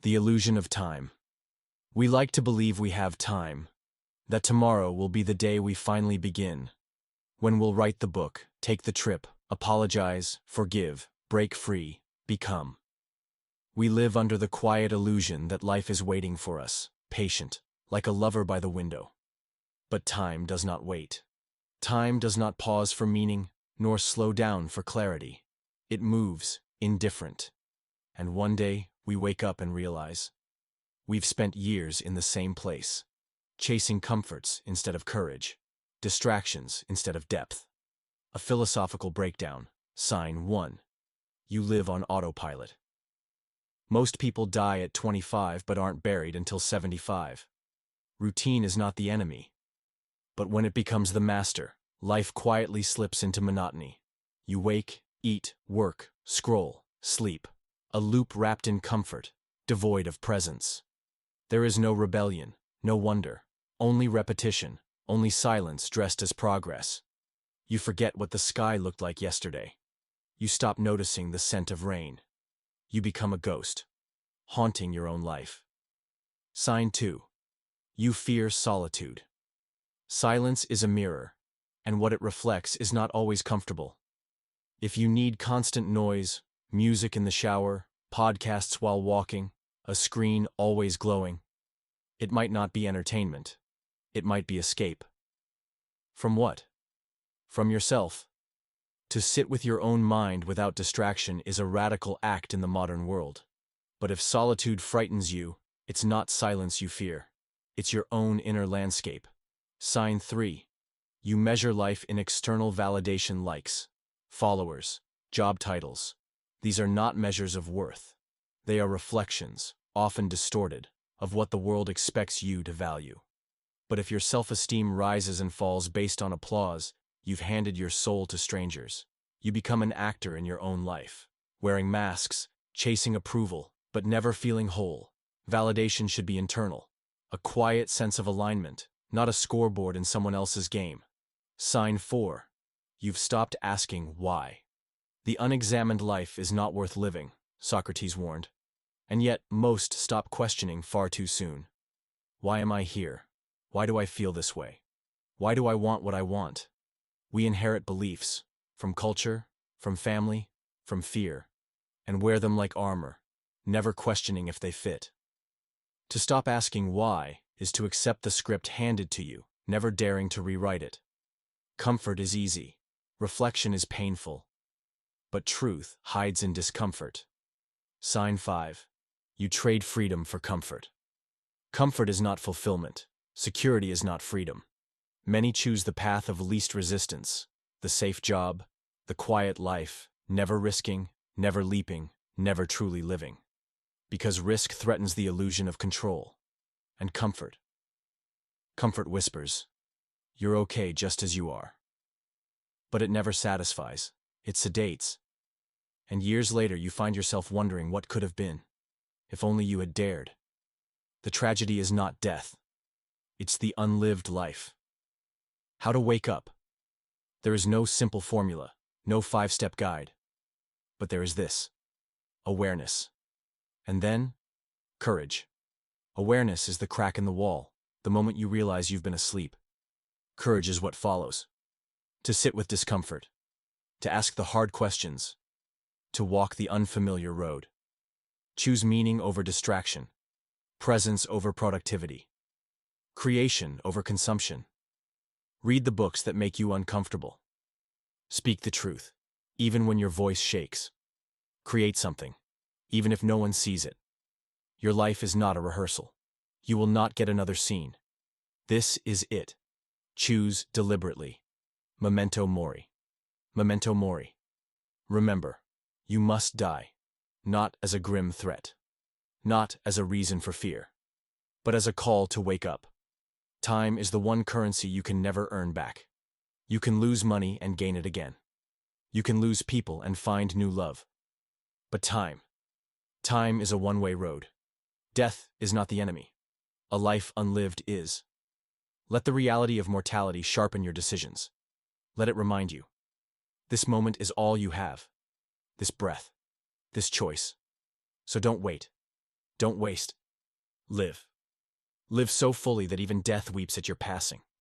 The illusion of time. We like to believe we have time, that tomorrow will be the day we finally begin, when we'll write the book, take the trip, apologize, forgive, break free, become. We live under the quiet illusion that life is waiting for us, patient, like a lover by the window. But time does not wait. Time does not pause for meaning, nor slow down for clarity. It moves, indifferent. And one day, we wake up and realize we've spent years in the same place, chasing comforts instead of courage, distractions instead of depth. A philosophical breakdown. Sign 1. You live on autopilot. Most people die at 25 but aren't buried until 75. Routine is not the enemy. But when it becomes the master, life quietly slips into monotony. You wake, eat, work, scroll, sleep. A loop wrapped in comfort, devoid of presence. There is no rebellion, no wonder, only repetition, only silence dressed as progress. You forget what the sky looked like yesterday. You stop noticing the scent of rain. You become a ghost, haunting your own life. Sign 2. You fear solitude. Silence is a mirror, and what it reflects is not always comfortable. If you need constant noise, music in the shower, podcasts while walking, a screen always glowing, it might not be entertainment. It might be escape. From what? From yourself. To sit with your own mind without distraction is a radical act in the modern world. But if solitude frightens you, it's not silence you fear. It's your own inner landscape. Sign 3. You measure life in external validation: likes, followers, job titles. These are not measures of worth. They are reflections, often distorted, of what the world expects you to value. But if your self-esteem rises and falls based on applause, you've handed your soul to strangers. You become an actor in your own life, wearing masks, chasing approval, but never feeling whole. Validation should be internal, a quiet sense of alignment, not a scoreboard in someone else's game. Sign 4. You've stopped asking why. The unexamined life is not worth living, Socrates warned. And yet, most stop questioning far too soon. Why am I here? Why do I feel this way? Why do I want what I want? We inherit beliefs, from culture, from family, from fear, and wear them like armor, never questioning if they fit. To stop asking why is to accept the script handed to you, never daring to rewrite it. Comfort is easy. Reflection is painful. But truth hides in discomfort. Sign 5. You trade freedom for comfort. Comfort is not fulfillment. Security is not freedom. Many choose the path of least resistance, the safe job, the quiet life, never risking, never leaping, never truly living. Because risk threatens the illusion of control. And comfort. Comfort whispers, you're okay just as you are. But it never satisfies. It sedates. And years later you find yourself wondering what could have been, if only you had dared. The tragedy is not death. It's the unlived life. How to wake up. There is no simple formula, no 5-step guide. But there is this: awareness. And then, courage. Awareness is the crack in the wall, the moment you realize you've been asleep. Courage is what follows. To sit with discomfort. To ask the hard questions. To walk the unfamiliar road. Choose meaning over distraction. Presence over productivity. Creation over consumption. Read the books that make you uncomfortable. Speak the truth, even when your voice shakes. Create something, even if no one sees it. Your life is not a rehearsal. You will not get another scene. This is it. Choose deliberately. Memento mori. Memento mori. Remember, you must die, not as a grim threat, not as a reason for fear, but as a call to wake up. Time is the one currency you can never earn back. You can lose money and gain it again. You can lose people and find new love. But time is a one-way road. Death is not the enemy. A life unlived is. Let the reality of mortality sharpen your decisions. Let it remind you. This moment is all you have. This breath. This choice. So don't wait. Don't waste. Live. Live so fully that even death weeps at your passing.